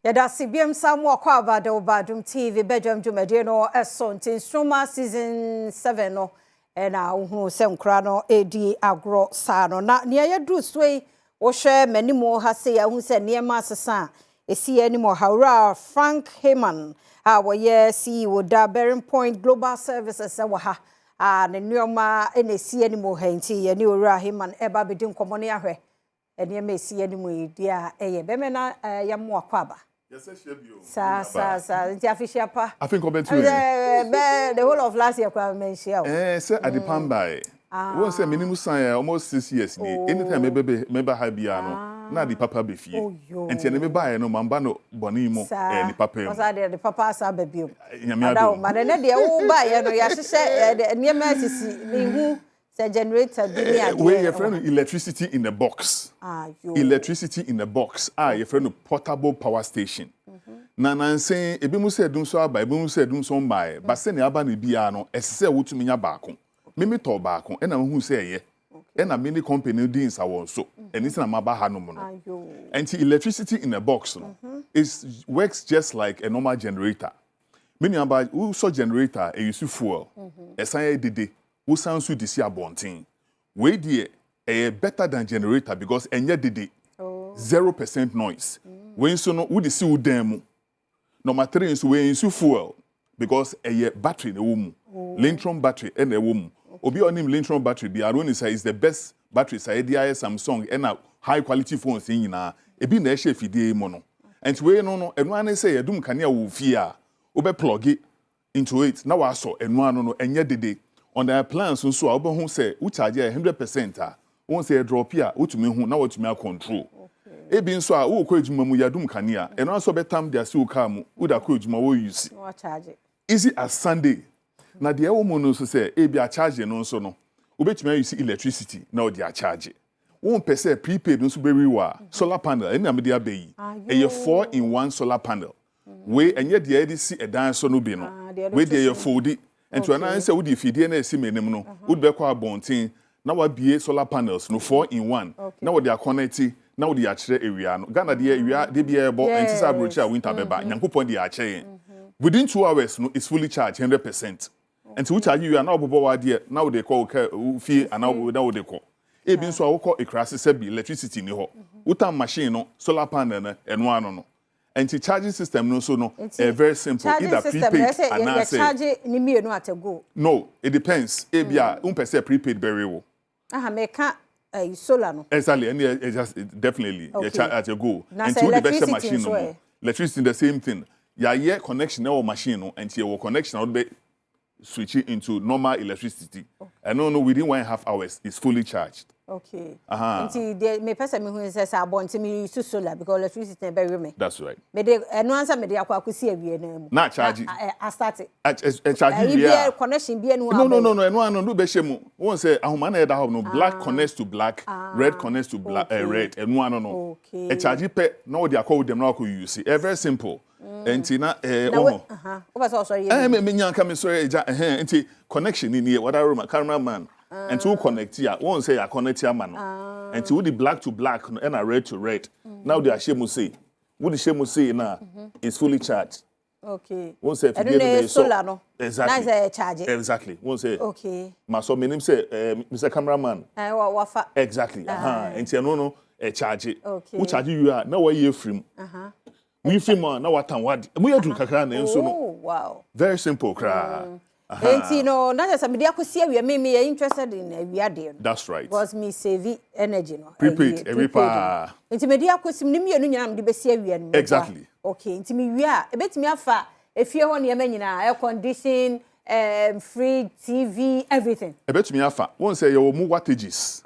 Yada CBM Samuel kwa Badwam TV Badwam Jumade no eso ntin Stroma season 7 no na uhunu se nkra no edi agro sa no na ne yadu swei wo hwe manimo ha se ya hu se niema asesa esi animo hawra Frank Heyman wo ye CEO da Bearingpoint Global Services wa ha ne nioma enesi animo ha nti ye ni owura Heyman eba bedi nkomo ne ahwe eniema esi animo edia eye bemena yamo akwaba. Yes, Shebio. Sa. Inti afishia pa. I think about the whole of last year kwa mention. Say at the Pamba. Won't say minimum sign almost 6 years. Anytime maybe habiano. Na the papa be fie. And tell me buy no mambano bonimo and papa. Was I the papa sa baby? Yamado. Madame, they all buy no yashe near mercy me who say generator where your friend electricity in the box. Electricity in the box. Your friend portable power station. Na say ebi mu say dum so aba ebi mu say dum so mbae ba se ne aba ne bia no esese wotumi nya baako me to baako e na hu say ye e na many company din sa won so eni se na maba ha no mo no and electricity in a box no is works just like a normal generator many aba who so generator e use fuel esan dede wo san so disi abonten we die e better than generator because enye dede 0% noise when so no wo disi wo dan mu Number 3 is we use fuel because a battery the womb. Lithium battery and a womb. Obi onim lithium battery be Aroni say is the best battery say DIS Samsung and a high quality phone thing na e bi na e hye fidie mo no. And we no enu an say edum kania wo fie a obe plug it into it na wa so enu an no enye dede on the plans so a obe hu say wo charge 100% a won say drop here wotumi hu na wotumi control. Ebi nso a wo kwejuma mu yadum kania eno aso betam dia si uka mu uda kwejuma wo use no charge easy as Sunday na de wo mu no so say ebi a charge no nso no obetuma use electricity na o dia charge won pese prepaid nso be wa solar panel eni am dia bayi eye 4-in-1 solar panel we enye dia edi si edan so no bi no we dia ye foldi ento na say wo di fidie na esi menem no wo be kwa abonten na wa bie solar panels no 4-in-1 na wo dia connect now the actual area no Ghana the area they be able entisa abrocha winter beba nyankopon the ache within 2 hours no it's fully charged 100% until we charge you now bobo wa there now they call fee and now they call e bi nso awoko ekrase se bi electricity ni ho utam machine no solar panel na eno ano no anti charging system no so no very simple either prepaid and charge ni mienu atego no it depends e bia umpese prepaid very wo meka solar no exactly and just definitely you charge at your go until the best machine no electricity the same thing your connection or machine no and your connection would be switch it into normal electricity and no within 1.5 hours it's fully charged. Okay. Until the me person me who says I want me use solar because electricity very me. That's right. Me de no answer me de akwa akusi awie na mu. Na charge. I start it. Charge you. Connection be enu. No. No be shemu. Won say ahoma na e da no black connects to black, red connects to black, red. Enu no. Okay. E charge pe na we dey call them na akọ use. Very simple. Enti na Over so sorry. Me nyanka me sorry eja enti connection in here whatever my cameraman and to connect here won't say I connect here man and to the black to black and a red to red now the shemu say what the shemu say now is fully charged. Okay. Won't say if solar no exactly nice charge exactly won't say okay ma so me name say Mr. Cameraman wafa exactly and no charge it okay who charge you are now where you from we film na watan wad we do kakra na enso no wow very simple kra enti no na just me akosi awie me interested in awiade no that's right because me save energy no prepaid every pa enti me akosi me mienu nyina me de besi awie no exactly okay enti me wi a ebetimi afa efie ho ne nyina air condition free TV everything ebetumi afa won say your mu wattages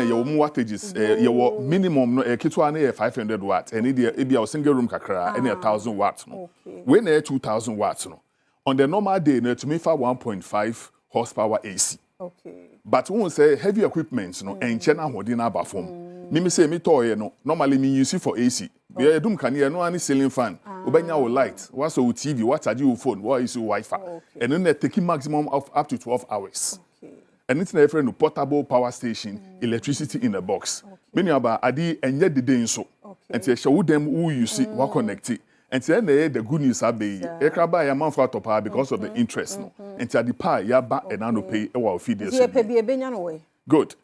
your mu wattages your minimum no kitwa na 500 watts and e be a single room kakra and 1000 watts no when 2000 watts no on the normal day no to me for 1.5 horsepower AC okay but won say heavy equipment no enche na hodi na aba form me say me toy no normally me use it for AC be edum kane no ani ceiling fan obenya wo light what so TV what charge your phone what is your Wi-Fi and then they take maximum of up to 12 hours and it's a friend portable power station electricity in a box many about adi enye de den so and you show them who you see who connect it. And then the good news are be ekraba ya man for top because of the interest no. And the pay ya ba and now pay our feed yes. Good.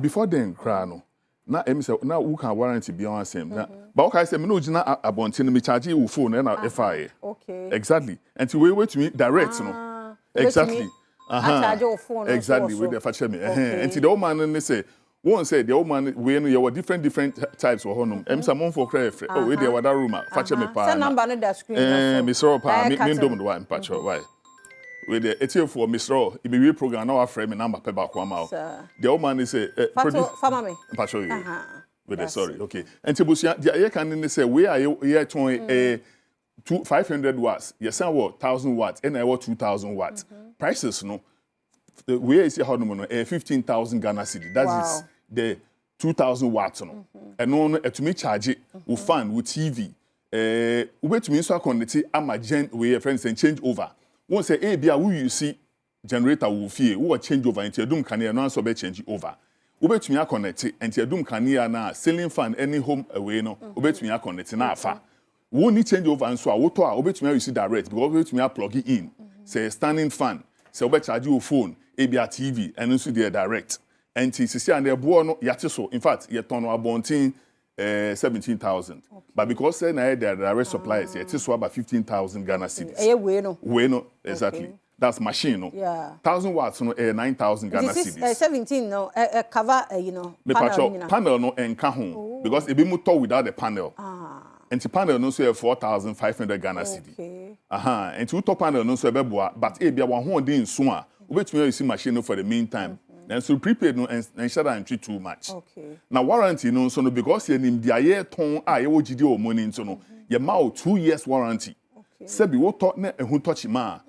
Before then cry no. Na say na who can warranty be on same. But okay say me no gina abontin me charge you phone and FI. Okay. Exactly. And we wait to me direct no. Exactly. Charge your phone. Exactly. We dey fetch me. And the old man say one say the old man we you were different types of honum. Some for cry free. Oh we dey wada room fetch me pa. Send number no that screen. Me so pa me ndom do one patch why. We dey etio for Mr. Ibe program na wa frame number pe back one out. The old man say farmer me. Patch you. With sorry. Okay. And Tibusia the can say we are here to 500 watts. Yes, I want 1,000 watts and I want 2,000 watts. Prices no. We is how no 15,000 Ghana cedi. That is the 2,000 watts no. And no to me charge it with fan with TV. We to me so connect am gen we friends and change over. One say bia who you see generator will fear who change over into dum can no so be change over. We to me connect and your dum can na ceiling fan any home away no. We to me connect na afa. We need change over and so auto obetumi you see direct because obetumi plug it in. Say standing fan, say obe charge your phone, ABR TV and also there direct. And see and the boy no yate so. In fact, you turn abontin 17,000. But because say na the direct suppliers, yate so about 15,000 Ghana cedis. We no exactly. Okay. That's machine no. Yeah. 1,000 watts no 9,000 Ghana cedis. 17 no cover you know. Panel no enka ho because it be motor without the panel. And the panel no so 4,500 Ghana cedi. Okay. And the top panel no so beboa, but e bia wan ho dey nso a, obetumi you see machine no for the meantime. And so prepaid no and share and treat too much. Okay. Now warranty no so no because you nim dia ye ton a ye wo gidi o money nso no, ye ma 2 years warranty. Okay. Sebi wo to na ehun touch ma,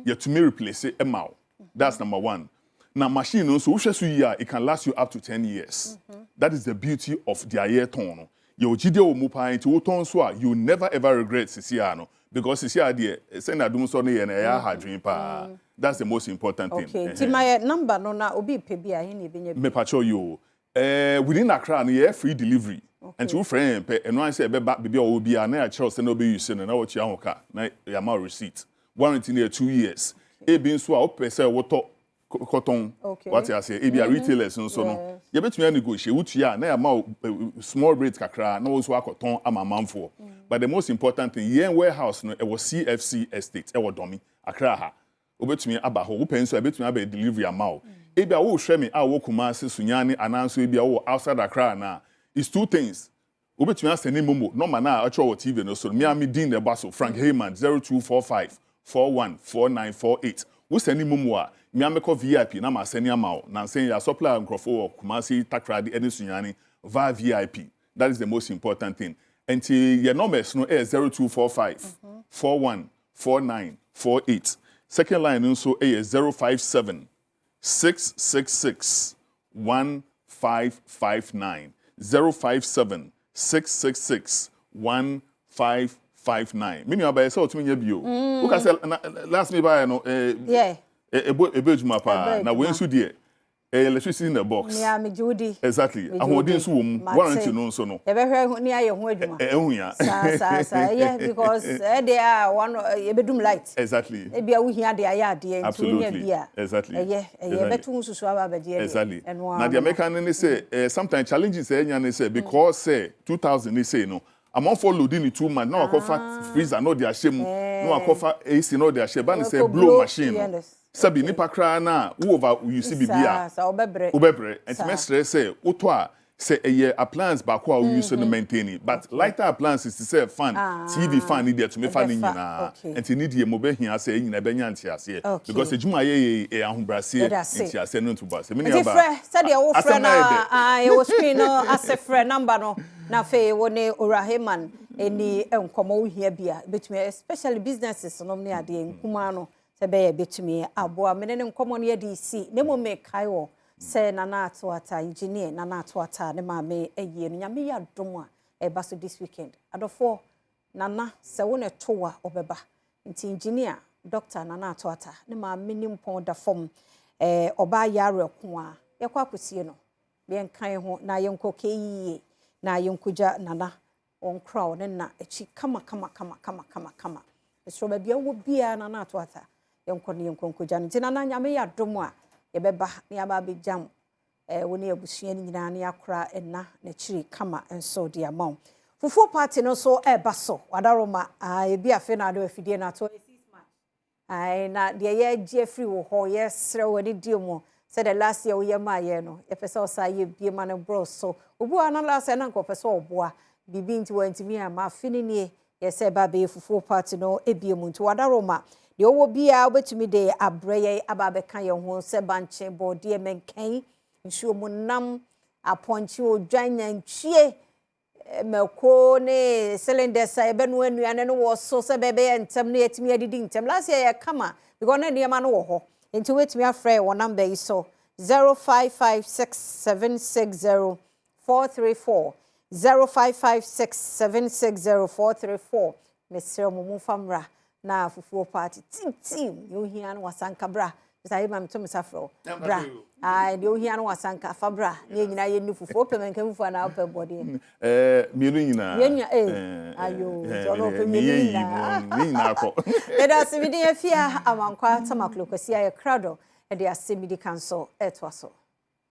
ye to me replace e ma. That's number 1. Now machine no so wo hwe so yi a it can last you up to 10 years. That is the beauty of dia ye ton no. You jide o mu pa nti wo ton so a you never ever regret sisia no because sisia de say na dum so no ye na ya hadwen pa. That's the most important thing. Okay. Ti my number no na obi pe bia he na ebenye. Me pacho you. Within Accra no ye free delivery. And you friend pe eno an say be ba bibia o bia na ya chero say no be use no na wo chia ho ka na ya ma receipt. Warranty na 2 years. E bi nso a o pe say wo to cotton what you say e be retailers nso no ye betumi negotiate wutua na ya ma small rate kakra na wo so akoton amamanfo but the most important thing yen warehouse no e was CFC estate e wo domi Accra ha obetumi aba ho wo penso e betumi aba delivery amao e bia wo hwe me a wo kuma se sunyane ananso e bia wo outside Accra na is 2 things obetumi aseni momo no man na acho wo TV no so me am din the baso Frank Heyman 0245 414948 wo seni momo a me ameko VIP na ma seni amao na sen ya supply nkrofo Kumasi takrade eni sunyane via VIP. That is the most important thing. And your numbers no is 0245 414948. Second line also is 057 666 1559. 057 666 1559. Mini abaye say otumenye bio. Who can say last me buy no yeah. Ebejuma pa na we nso de electricity in the box. Yeah, me Judy. Exactly. Ahodi nso wo mu. Warranty no nso no. E be hwe ni aye ho adwuma. Ehuya. Sa yeah because they are one ebedum light. Exactly. E bia wo hia de aye ade ntunya bia. Exactly. Yeah, betu nsusu aba beje. Exactly. Na the American ni say sometimes challenges enya ni say because say 2000 ni say no. Among for loading 2 months now akofa freezer no de ahye mu. No akofa AC no de ahye ba ni say blow machine. Sabi nipa kra na wo over you see bibia sa obebre and semester say oto a say a appliance back wa use to maintain but lighter appliances to say fan TV fan need there to me fan nyina and need ye mo be hia say nyina be nya ntiase because ejuma ye ahobrase ntiase no to ba say me aba say de wo frɛ na e wo screen no asefrɛ number no na fe wo ne Oraheman eni enkomo wo hia bia betumi especially businesses no ne ade nkuma no be betumi aboa menene nkomo ne DC ne mo me kai wo se nana atoata engineer nana atoata ne ma me eyie no nyame ya dom a e ba so this weekend adofo nana se wo ne towa obeba nti engineer doctor nana atoata ne ma me nimpon da fom oba yare ko a yakwa akosie no be nkan ho na yenko keye na yenkoja nana on crown and na echi kama so ba bia wo bia na na to ata yenkoni yenkonkoja ntina na nyame ya dom a ye beba na ya ba be jam woni abusua ni nyina na yakora enna na chiri kama enso dia mom fufu party no so eba so wadaroma ebi afi na do afidie na to 6 months na de ye gie free wo ho yesre woni die mo said the last year we ma ye no ye pese osa ye bie ma no bro so obu ana last na nko pese oboa bibi nti wantimi ama fini nie ye se ba be fufu party no ebie mu nti wadaroma de owo bia obetumi de abreye aba be kan ye ho se banche body menkan nsuo mu nam aponchi odwan ntwie meko ne cylinder sa ebe no anuane no wo so se bebe ntem na yetimi adidi ntem last year ye kama because na niam no wo ho enti wetimi afre wo number yi so 0556760434 0556760434 mesre mu famra na fufu party tim yo hia no wasanka bra sai mam to mesafro bra de yo hia no wasanka fa bra ne nyina ye ni fufu pemen kan fufu na ope body mienu nyina ayo jolo pe mienu nyina akọ eda simidi afia amankwa tamaklo kwasi aye krado e de asemidi kanso etwaso